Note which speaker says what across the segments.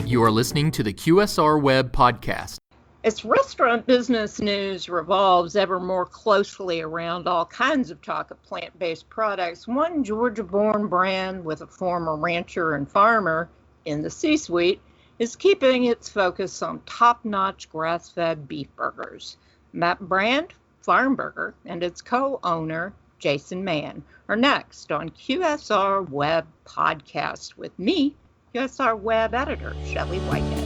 Speaker 1: You are listening to the QSR Web Podcast.
Speaker 2: As restaurant business news revolves ever more closely around all kinds of talk of plant-based products, one Georgia-born brand with a former rancher and farmer in the C-suite is keeping its focus on top-notch grass-fed beef burgers. That brand, Farm Burger, and its co-owner, Jason Mann, are next on QSR Web Podcast with me, QSR Web editor, Shelley Whitehead.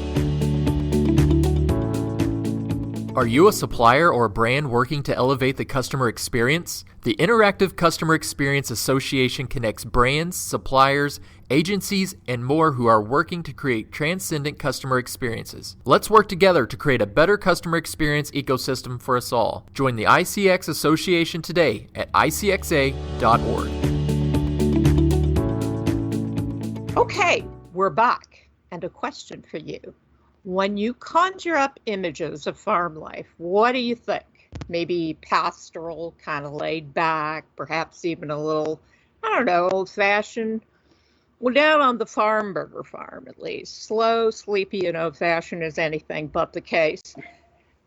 Speaker 1: Are you a supplier or a brand working to elevate the customer experience? The Interactive Customer Experience Association connects brands, suppliers, agencies, and more who are working to create transcendent customer experiences. Let's work together to create a better customer experience ecosystem for us all. Join the ICX Association today at icxa.org.
Speaker 2: Okay, we're back, and a question for you. When you conjure up images of farm life, what do you think? Maybe pastoral, kind of laid back, perhaps even a little, old-fashioned? Well, down on the Farm Burger farm, at least, slow, sleepy, and old-fashioned as anything but the case.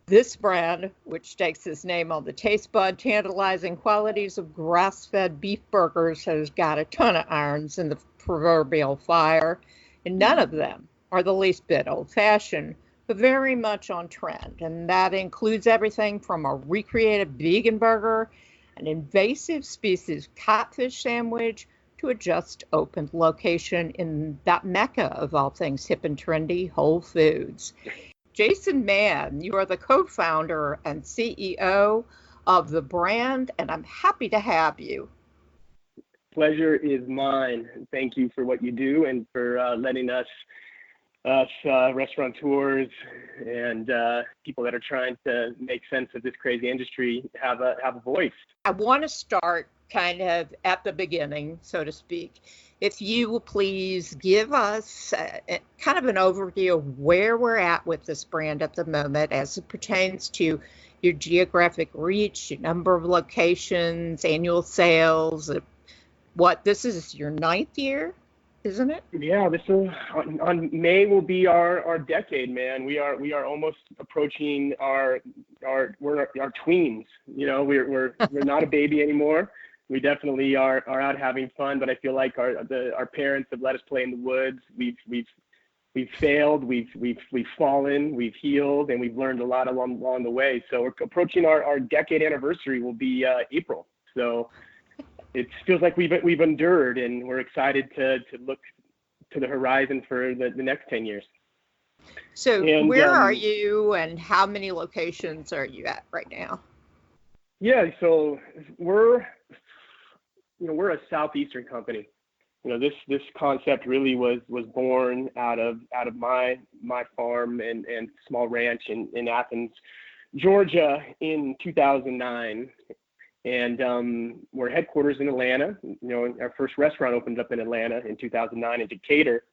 Speaker 2: This brand, which takes its name on the taste bud tantalizing qualities of grass-fed beef burgers, has got a ton of irons in the proverbial fire, and none of them are the least bit old-fashioned, but very much on trend. And that includes everything from a recreated vegan burger, an invasive species catfish sandwich, to a just-opened location in that mecca of all things hip and trendy, Whole Foods. Jason Mann, you are the co-founder and CEO of the brand, and I'm happy to have you.
Speaker 3: Pleasure is mine. Thank you for what you do and for letting us restaurateurs and people that are trying to make sense of this crazy industry have a voice.
Speaker 2: I want to start kind of at the beginning, so to speak. If you will please give us kind of an overview of where we're at with this brand at the moment as it pertains to your geographic reach, your number of locations, annual sales. This is your 9th year? Isn't it?
Speaker 3: Yeah, this is on May will be our decade, man. We are almost approaching our tweens. You know, we're not a baby anymore. We definitely are out having fun, but I feel like our parents have let us play in the woods. We've failed, we've fallen, we've healed, and we've learned a lot along the way. So we're approaching our decade anniversary will be April. So it feels like we've endured, and we're excited to look to the horizon for the next 10 years.
Speaker 2: So where are you, and how many locations are you at right now?
Speaker 3: Yeah, so we're a southeastern company. You know, this concept really was born out of my farm and small ranch in Athens, Georgia in 2009. And we're headquarters in Atlanta. You know, our first restaurant opened up in Atlanta in 2009 in Decatur,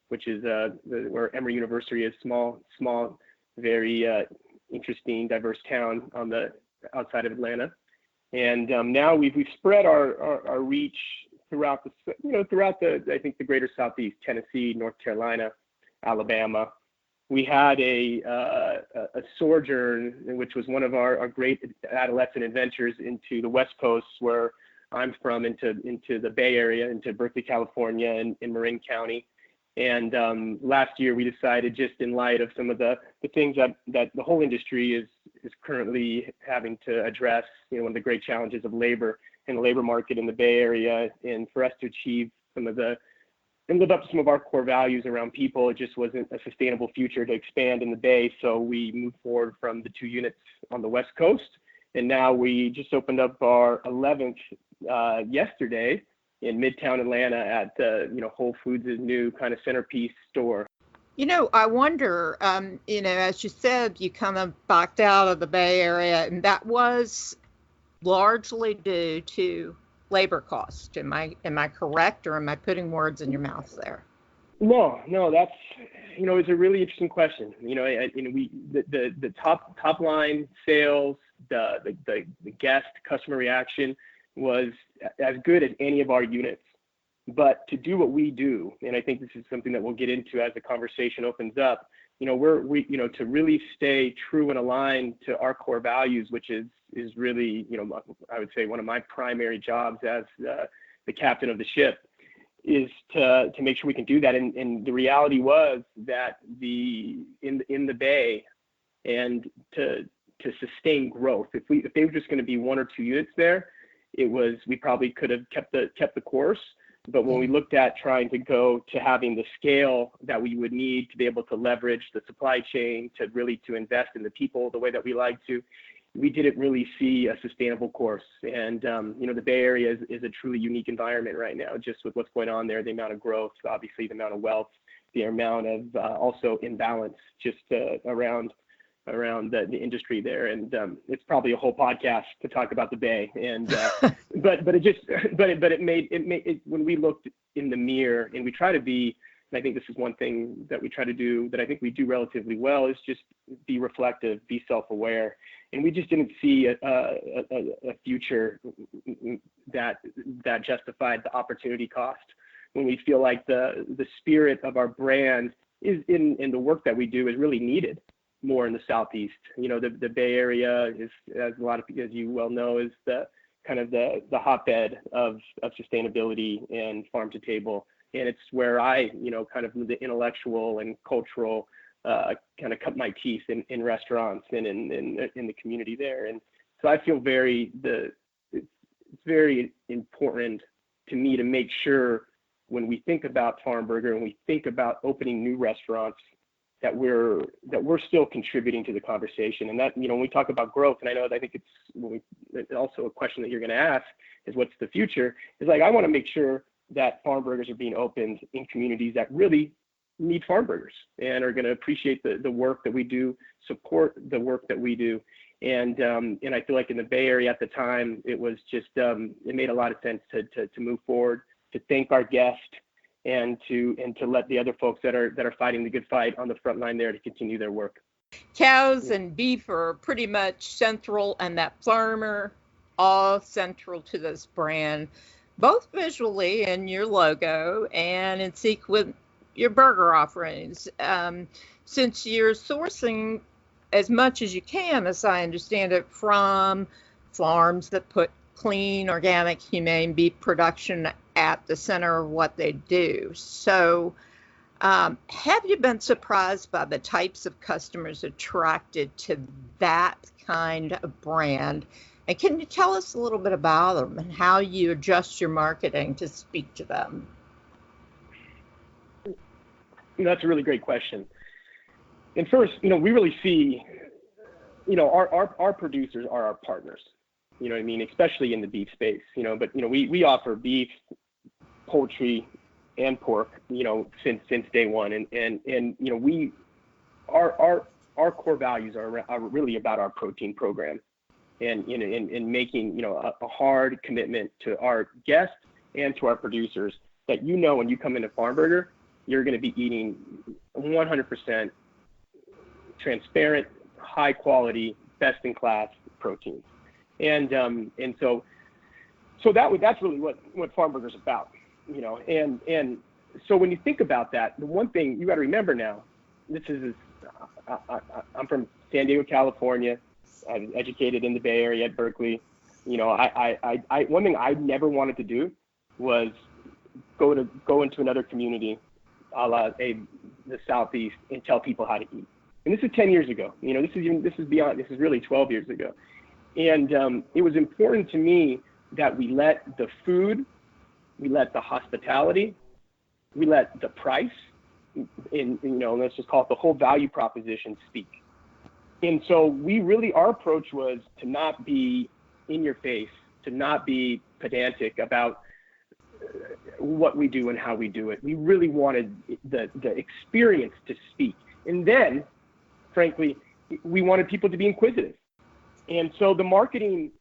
Speaker 3: which is where Emory University is. Small, very interesting, diverse town on the outside of Atlanta. And now we've spread our reach throughout the I think the greater Southeast, Tennessee, North Carolina, Alabama. We had a sojourn, which was one of our great adolescent adventures into the West Coast, where I'm from, into the Bay Area, into Berkeley, California, and in Marin County. And last year we decided, just in light of some of the things that the whole industry is currently having to address, you know, one of the great challenges of labor and the labor market in the Bay Area, and for us to achieve and live up to some of our core values around people, it just wasn't a sustainable future to expand in the Bay. So we moved forward from the 2 units on the West Coast. And now we just opened up our 11th yesterday in Midtown Atlanta at Whole Foods' new kind of centerpiece store.
Speaker 2: You know, I wonder, as you said, you kind of backed out of the Bay Area, and that was largely due to labor cost. Am I correct, or am I putting words in your mouth there?
Speaker 3: No, that's, it's a really interesting question. The top line sales, the guest customer reaction was as good as any of our units. But to do what we do, and I think this is something that we'll get into as the conversation opens up, to really stay true and aligned to our core values, which is really, I would say one of my primary jobs as the captain of the ship, is to make sure we can do that. And the reality was that in the Bay, and to sustain growth, if they were just going to be 1 or 2 units there, we probably could have kept the course. But when we looked at trying to go to having the scale that we would need to be able to leverage the supply chain, to invest in the people the way that we like to, we didn't really see a sustainable course. And, the Bay Area is a truly unique environment right now, just with what's going on there, the amount of growth, obviously the amount of wealth, the amount of also imbalance just around the industry there. And it's probably a whole podcast to talk about the Bay. And but it made when we looked in the mirror, and we try to be, and I think this is one thing that we try to do that I think we do relatively well, is just be reflective, be self-aware. And we just didn't see a future that justified the opportunity cost, when we feel like the spirit of our brand is in the work that we do is really needed more in the Southeast. The Bay Area is, as you well know, is the kind of the hotbed of sustainability and farm to table. And it's where I, kind of the intellectual and cultural kind of cut my teeth in restaurants and in the community there. And so I feel it's very important to me to make sure when we think about Farm Burger and we think about opening new restaurants, that we're still contributing to the conversation. And that, when we talk about growth, and I think it's also a question that you're going to ask is, what's the future? Is like, I want to make sure that farm burgers are being opened in communities that really need farm burgers and are going to appreciate the work that we do, support the work that we do. And I feel like in the Bay Area at the time, it was just, it made a lot of sense to move forward, to thank our guests, and to let the other folks that are fighting the good fight on the front line there to continue their work.
Speaker 2: Cows and beef are pretty much central, and that farmer, all central to this brand, both visually in your logo and in sync with your burger offerings. Since you're sourcing as much as you can, as I understand it, from farms that put clean, organic, humane beef production at the center of what they do. So have you been surprised by the types of customers attracted to that kind of brand? And can you tell us a little bit about them and how you adjust your marketing to speak to them?
Speaker 3: That's a really great question. And first, we really see, our producers are our partners. You know what I mean? Especially in the beef space, but, we offer beef, poultry, and pork, since day one. And our core values are really about our protein program and in making, a hard commitment to our guests and to our producers that, when you come into Farm Burger, you're going to be eating 100% transparent, high quality, best in class protein. And so that's really what Farm Burger is about, and so when you think about that, the one thing you got to remember now, I'm from San Diego, California. I was educated in the Bay Area at Berkeley. I one thing I never wanted to do was go into another community, a la the Southeast, and tell people how to eat. And this is 10 years ago. This is really 12 years ago. And it was important to me that we let the food, we let the hospitality, we let the price, let's just call it the whole value proposition speak. And so our approach was to not be in your face, to not be pedantic about what we do and how we do it. We really wanted the experience to speak. And then, frankly, we wanted people to be inquisitive. And so the marketing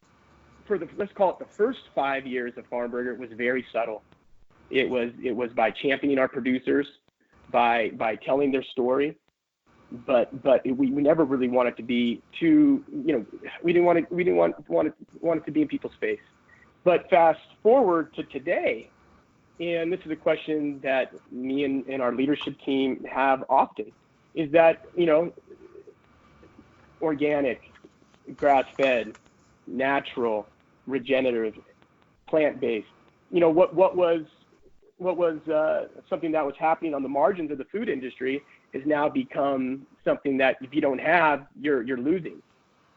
Speaker 3: for let's call it the first 5 years of Farm Burger was very subtle. It was by championing our producers, by telling their story, but we never really wanted to be too, we didn't want it to be in people's face. But fast forward to today, and this is a question that me and our leadership team have often, is that, organic, grass-fed, natural, regenerative, plant-based, what was something that was happening on the margins of the food industry has now become something that if you don't have, you're losing.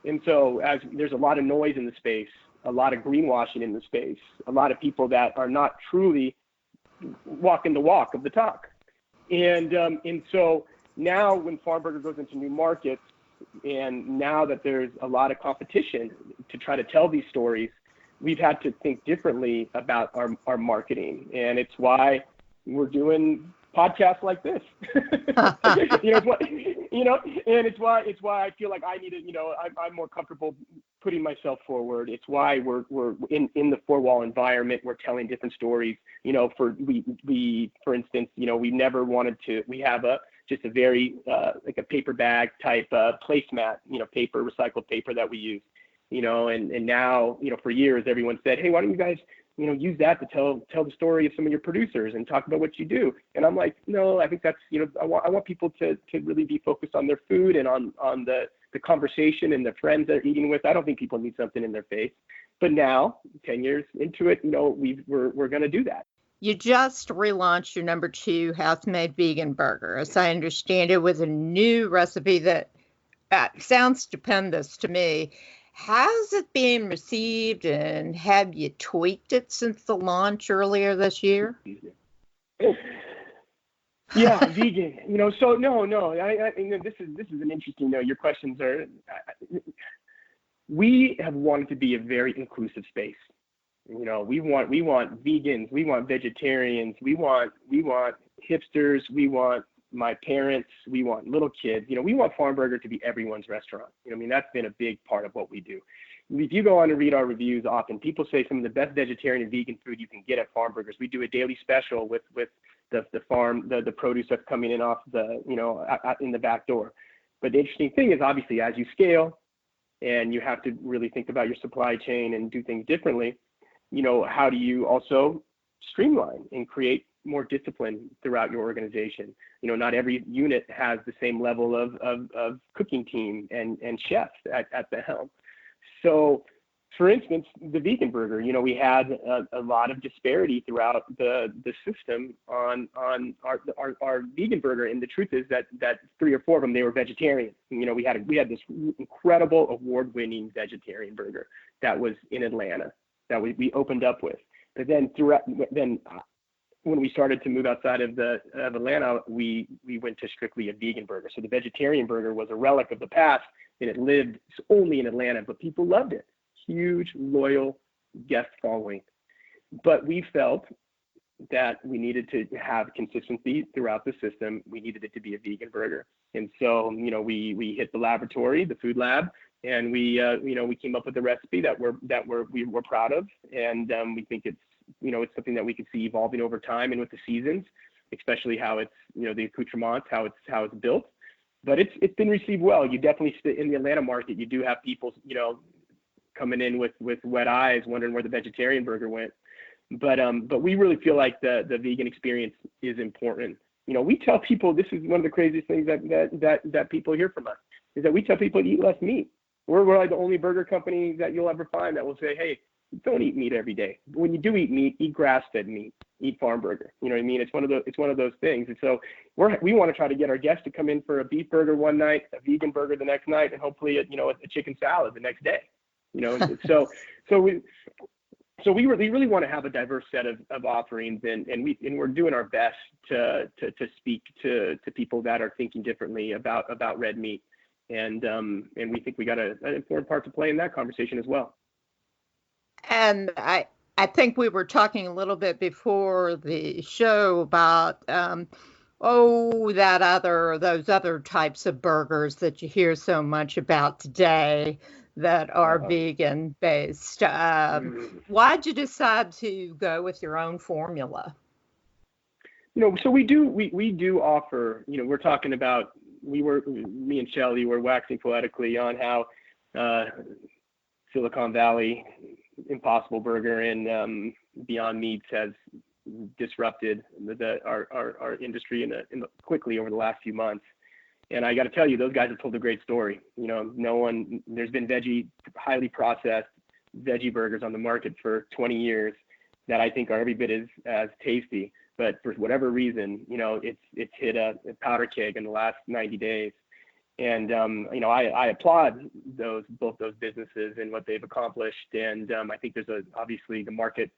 Speaker 3: And so as there's a lot of noise in the space, a lot of greenwashing in the space, a lot of people that are not truly walking the walk of the talk. And so now when Farm Burger goes into new markets, and now that there's a lot of competition to try to tell these stories, we've had to think differently about our marketing. And it's why we're doing podcasts like this. And it's why I feel like I need to, I'm more comfortable putting myself forward. It's why we're in the 4-wall environment. We're telling different stories. For instance, we never wanted to. We have just a very like a paper bag type placemat, recycled paper that we use. And now, for years, everyone said, hey, why don't you guys, use that to tell the story of some of your producers and talk about what you do. And I'm like, no, I think that's, I want people to really be focused on their food and on the conversation and the friends they're eating with. I don't think people need something in their face. But now, 10 years into it, we're going to do that.
Speaker 2: You just relaunched your number 2 house-made vegan burger, as I understand it, with a new recipe that sounds stupendous to me. How's it being received, and have you tweaked it since the launch earlier this year?
Speaker 3: Yeah, vegan. So no. I this is an interesting. Your questions are. We have wanted to be a very inclusive space. We want vegans, we want vegetarians, we want hipsters, we want my parents, we want little kids. We want Farm Burger to be everyone's restaurant. That's been a big part of what we do. If you go on and read our reviews, often people say some of the best vegetarian and vegan food you can get at Farm Burgers. We do a daily special with the farm, the produce that's coming in off the, in the back door. But the interesting thing is, obviously, as you scale and you have to really think about your supply chain and do things differently, how do you also streamline and create more discipline throughout your organization? Not every unit has the same level of cooking team and chefs at the helm. So, for instance, the vegan burger, we had a lot of disparity throughout the system on our vegan burger. And the truth is that 3 or 4 of them, they were vegetarian. We had this incredible award-winning vegetarian burger that was in Atlanta that we opened up with. But then when we started to move outside of Atlanta, we went to strictly a vegan burger. So the vegetarian burger was a relic of the past, and it lived only in Atlanta, but people loved it. Huge, loyal guest following. But we felt that we needed to have consistency throughout the system. We needed it to be a vegan burger. And so, we hit the laboratory, the food lab, and we came up with a recipe that we're proud of. And we think it's something that we could see evolving over time and with the seasons, especially how it's, the accoutrements, how it's built. But it's been received well. You definitely, in the Atlanta market, you do have people, coming in with wet eyes, wondering where the vegetarian burger went. But we really feel like the vegan experience is important. We tell people, this is one of the craziest things that people hear from us, is that we tell people to eat less meat. We're like the only burger company that you'll ever find that will say, hey, don't eat meat every day. But when you do eat meat, eat grass-fed meat, eat Farm Burger. You know what I mean? It's one of those things. And so we want to try to get our guests to come in for a beef burger one night, a vegan burger the next night, and hopefully a chicken salad the next day. So we really want to have a diverse set of offerings, and we're doing our best to speak to people that are thinking differently about red meat, and we think we got an important part to play in that conversation as well.
Speaker 2: And I think we were talking a little bit before the show about those other types of burgers that you hear so much about today that are vegan based. Why'd you decide to go with your own formula?
Speaker 3: So we do offer, we're talking about, me and Shelly were waxing poetically on how Silicon Valley Impossible Burger and Beyond Meats has disrupted our industry quickly over the last few months. And I got to tell you, those guys have told a great story. There's been highly processed veggie burgers on the market for 20 years that I think are every bit as tasty. But for whatever reason, it's hit a powder keg in the last 90 days. And, I applaud both those businesses and what they've accomplished. And I think obviously the market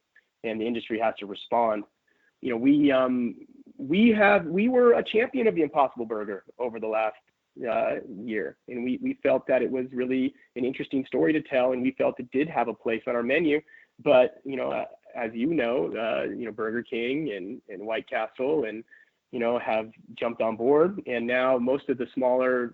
Speaker 3: and the industry has to respond. We were a champion of the Impossible Burger over the last year, and we felt that it was really an interesting story to tell, and we felt it did have a place on our menu. But as Burger King and White Castle and have jumped on board, and now most of the smaller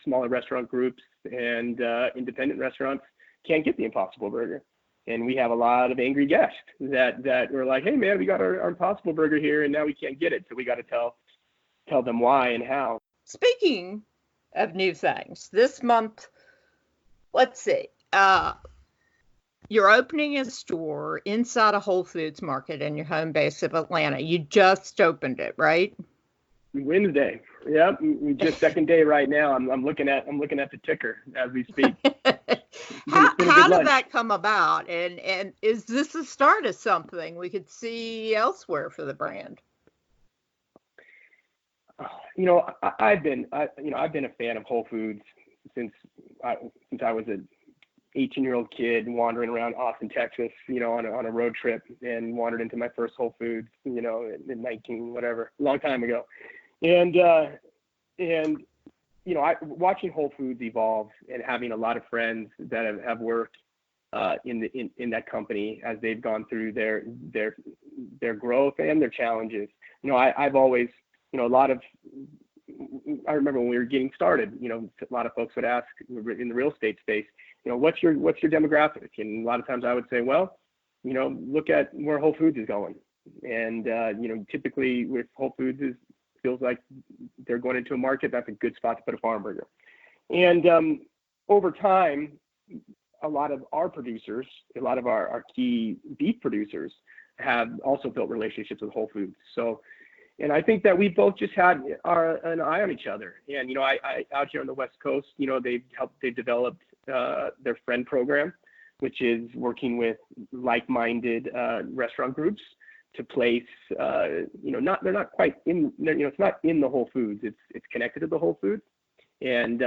Speaker 3: restaurant groups and independent restaurants can't get the Impossible Burger. And we have a lot of angry guests that were like, hey man, we got our Impossible Burger here and now we can't get it. So we got to tell them why and how.
Speaker 2: Speaking of new things, this month, let's see, you're opening a store inside a Whole Foods market in your home base of Atlanta. You just opened it, right?
Speaker 3: Wednesday. Yep. We just second day right now. I'm looking at the ticker as we speak.
Speaker 2: How did that come about? And is this the start of something we could see elsewhere for the brand?
Speaker 3: I've been a fan of Whole Foods since I was an 18-year-old kid wandering around Austin, Texas, on a road trip, and wandered into my first Whole Foods, in 19 whatever, a long time ago. And watching Whole Foods evolve and having a lot of friends that have worked in that company as they've gone through their growth and their challenges. I've always, I remember when we were getting started, a lot of folks would ask in the real estate space, what's your demographic? And a lot of times I would say, well, look at where Whole Foods is going. And, typically with Whole Foods feels like they're going into a market, that's a good spot to put a farm burger. And over time, a lot of our producers, a lot of our key beef producers have also built relationships with Whole Foods. So, and I think that we both just had an eye on each other. And, I out here on the West Coast, they've developed their friend program, which is working with like-minded restaurant groups to place, they're not quite in, it's not in the Whole Foods, it's connected to the Whole Foods. And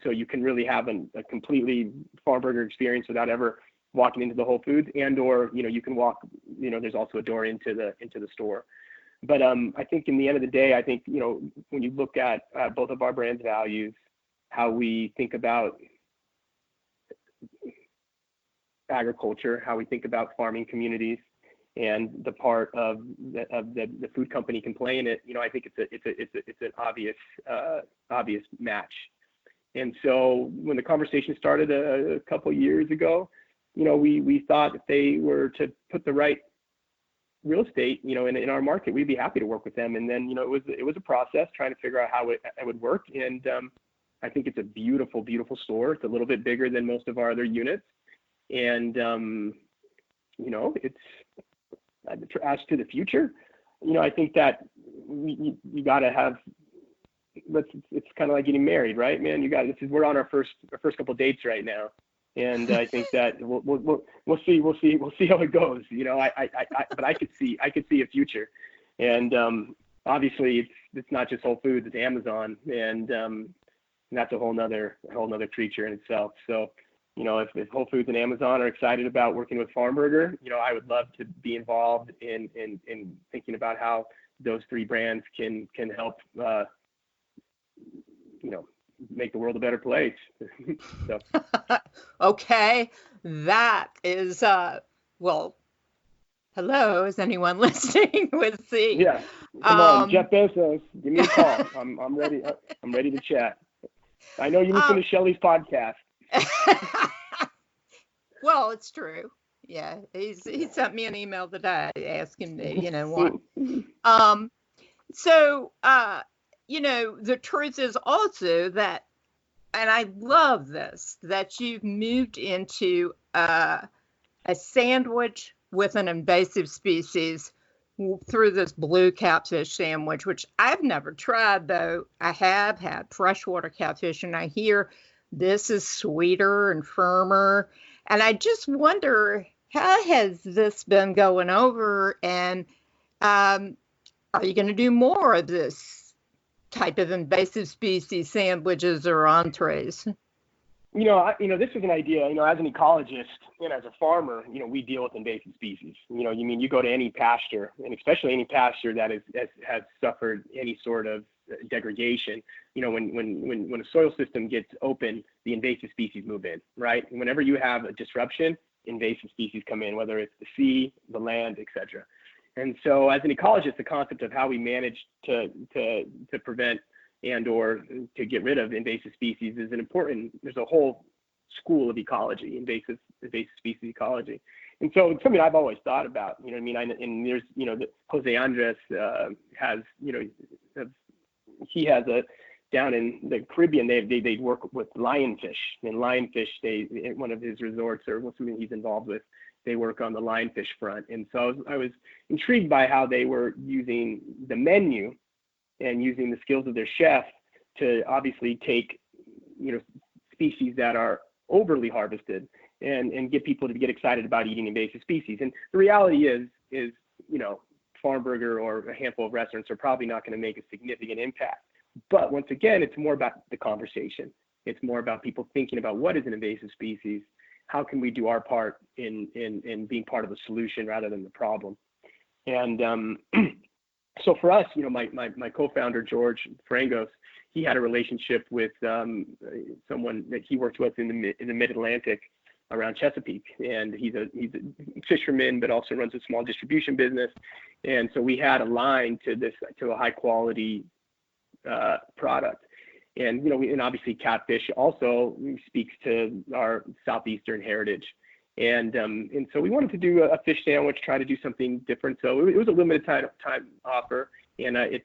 Speaker 3: so you can really have a completely farm burger experience without ever walking into the Whole Foods, or, you can walk, there's also a door into the store. But I think in the end of the day, I think, when you look at both of our brand's values, how we think about agriculture, how we think about farming communities, and the part of the food company can play in it, I think it's an obvious match. And so when the conversation started a couple years ago, we thought if they were to put the right real estate, in our market, we'd be happy to work with them. And then, it was a process trying to figure out how it would work. And I think it's a beautiful, beautiful store. It's a little bit bigger than most of our other units. And, it's, as to the future, I think that you got to have, it's kind of like getting married, right, man? We're on our first couple of dates right now. And I think that we'll see how it goes. But I could see a future. And obviously it's not just Whole Foods, it's Amazon. And that's a whole nother creature in itself. So, if Whole Foods and Amazon are excited about working with Farm Burger, I would love to be involved in thinking about how those three brands can help, make the world a better place. So.
Speaker 2: Okay, that is, well, hello, is anyone listening? With the
Speaker 3: yeah, come on, Jeff Bezos, give me a call. I'm ready. I'm ready to chat. I know you listen to Shelley's podcast.
Speaker 2: Well, it's true. Yeah, he sent me an email today asking me, what. So, the truth is also that, and I love this, that you've moved into a sandwich with an invasive species through this blue catfish sandwich, which I've never tried, though I have had freshwater catfish, and I hear this is sweeter and firmer. And I just wonder, how has this been going over? And are you going to do more of this type of invasive species sandwiches or entrees?
Speaker 3: This is an idea, as an ecologist and as a farmer, we deal with invasive species. You go to any pasture, and especially any pasture that has suffered any sort of degradation, when a soil system gets open, the invasive species move in, right? And whenever you have a disruption, invasive species come in, whether it's the sea, the land, etc. And so as an ecologist, the concept of how we manage to prevent and or to get rid of invasive species is there's a whole school of ecology, invasive species ecology. And so it's something I've always thought about, and there's, Jose Andres has, he has down in the Caribbean, they work with lionfish, and lionfish, one of his resorts or something he's involved with, they work on the lionfish front. And so I was intrigued by how they were using the menu and using the skills of their chef to obviously take, species that are overly harvested and get people to get excited about eating invasive species. And the reality is, Farmburger or a handful of restaurants are probably not going to make a significant impact. But once again, it's more about the conversation. It's more about people thinking about what is an invasive species, how can we do our part in being part of the solution rather than the problem. And so for us, my co-founder, George Frangos, he had a relationship with someone that he worked with in the mid-Atlantic around Chesapeake. And he's a fisherman, but also runs a small distribution business. And so we had a line to a high quality product. And, and obviously catfish also speaks to our Southeastern heritage. And so we wanted to do a fish sandwich, try to do something different. So it was a limited time offer, and I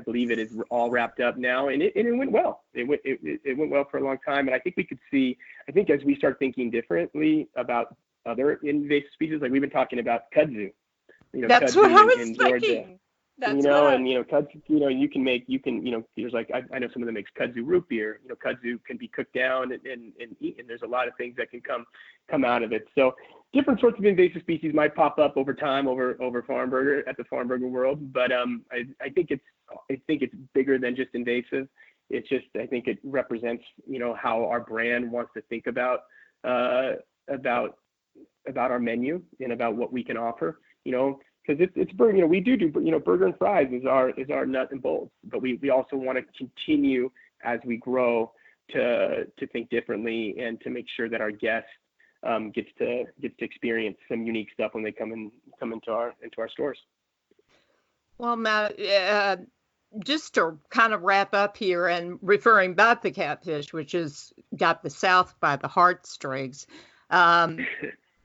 Speaker 3: believe it is all wrapped up now, and it went well. It went well for a long time, and I think we could see. I think as we start thinking differently about other invasive species, like we've been talking about kudzu.
Speaker 2: That's
Speaker 3: kudzu
Speaker 2: what I was
Speaker 3: in
Speaker 2: thinking.
Speaker 3: Georgia.
Speaker 2: That's
Speaker 3: kudzu, there's like, I know someone that makes kudzu root beer. Kudzu can be cooked down and eaten. There's a lot of things that can come out of it. So different sorts of invasive species might pop up over time over Farmburger at the Farmburger world. But I think it's bigger than just invasive. It's just, I think it represents, how our brand wants to think about our menu and about what we can offer, because it's burger. We do burger and fries is our nut and bolts, but we also want to continue as we grow to think differently and to make sure that our guests gets to experience some unique stuff when they come into our stores.
Speaker 2: Well, Matt, just to kind of wrap up here and referring back to catfish, which has got the South by the heartstrings.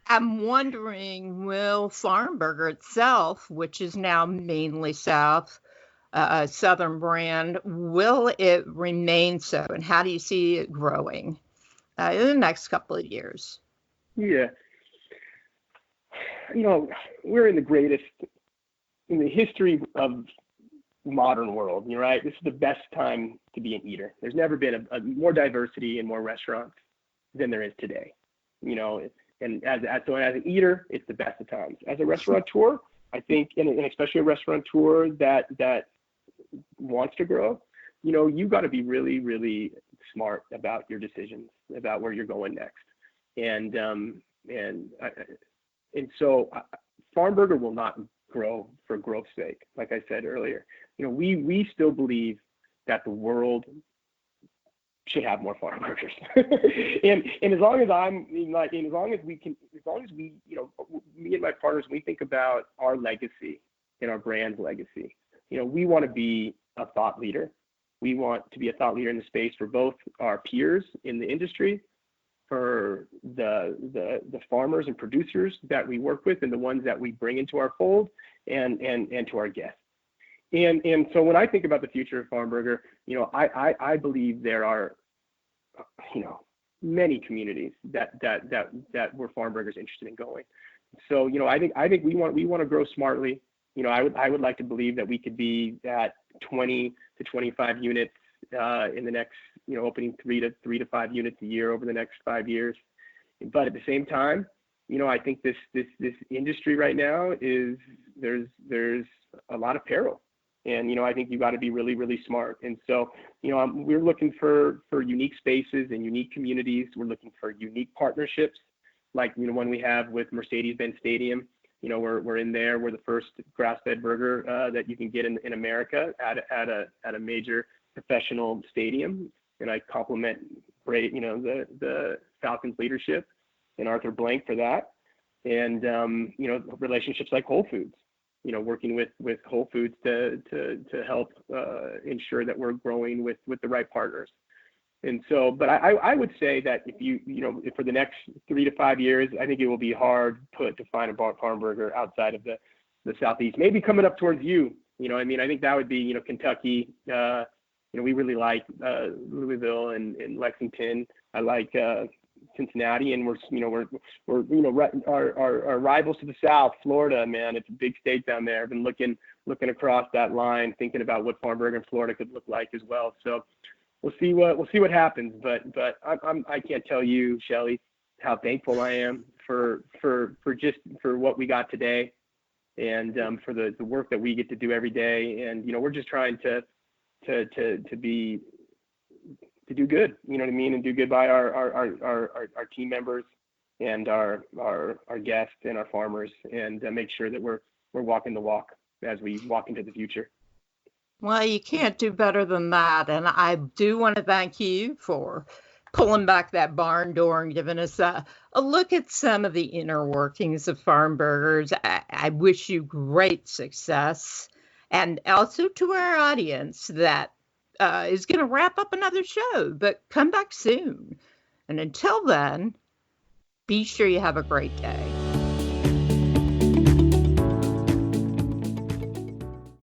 Speaker 2: I'm wondering, will Farmburger itself, which is now mainly Southern brand, will it remain so? And how do you see it growing in the next couple of years?
Speaker 3: Yeah. We're in the history of modern world, right? This is the best time to be an eater. There's never been a more diversity and more restaurants than there is today, And as an eater, it's the best of times. As a restaurateur, I think, and especially a restaurateur that wants to grow, you got to be really, really smart about your decisions about where you're going next. And so Farmburger will not grow for growth's sake. Like I said earlier, we still believe that the world should have more farm burgers. and as long as we, me and my partners, we think about our legacy and our brand legacy. We want to be a thought leader. We want to be a thought leader in the space for both our peers in the industry, for the farmers and producers that we work with, and the ones that we bring into our fold, and to our guests. And so when I think about the future of Farmburger, I believe there are, many communities that where Farmburger is interested in going. So, I think we want to grow smartly. I would like to believe that we could be at 20 to 25 units in the next, opening 3 to 5 units a year over the next 5 years. But at the same time, I think this industry right now there's a lot of peril, and I think you got to be really, really smart. And so we're looking for unique spaces and unique communities. We're looking for unique partnerships, like one we have with Mercedes-Benz Stadium. We're in there. We're the first grass-fed burger that you can get in America at a major professional stadium. And I compliment the Falcons leadership and Arthur Blank for that. And relationships like Whole Foods, working with Whole Foods to help ensure that we're growing with the right partners. And so, but I would say that if for the next 3 to 5 years, I think it will be hard to find a farm burger outside of the Southeast. Maybe coming up towards you, I think that would be, Kentucky. We really like Louisville and Lexington. I like Cincinnati, and we're our rivals to the south, Florida. Man, it's a big state down there. I've been looking across that line, thinking about what farm burger in Florida could look like as well. So. We'll see what happens, but I can't tell you, Shelly, how thankful I am for what we got today, and for the work that we get to do every day. And we're just trying to do good, and do good by our team members and our guests and our farmers, and make sure that we're walking the walk as we walk into the future.
Speaker 2: Well, you can't do better than that. And I do want to thank you for pulling back that barn door and giving us a look at some of the inner workings of farm burgers. I wish you great success. And also to our audience that is going to wrap up another show, but come back soon. And until then, be sure you have a great day.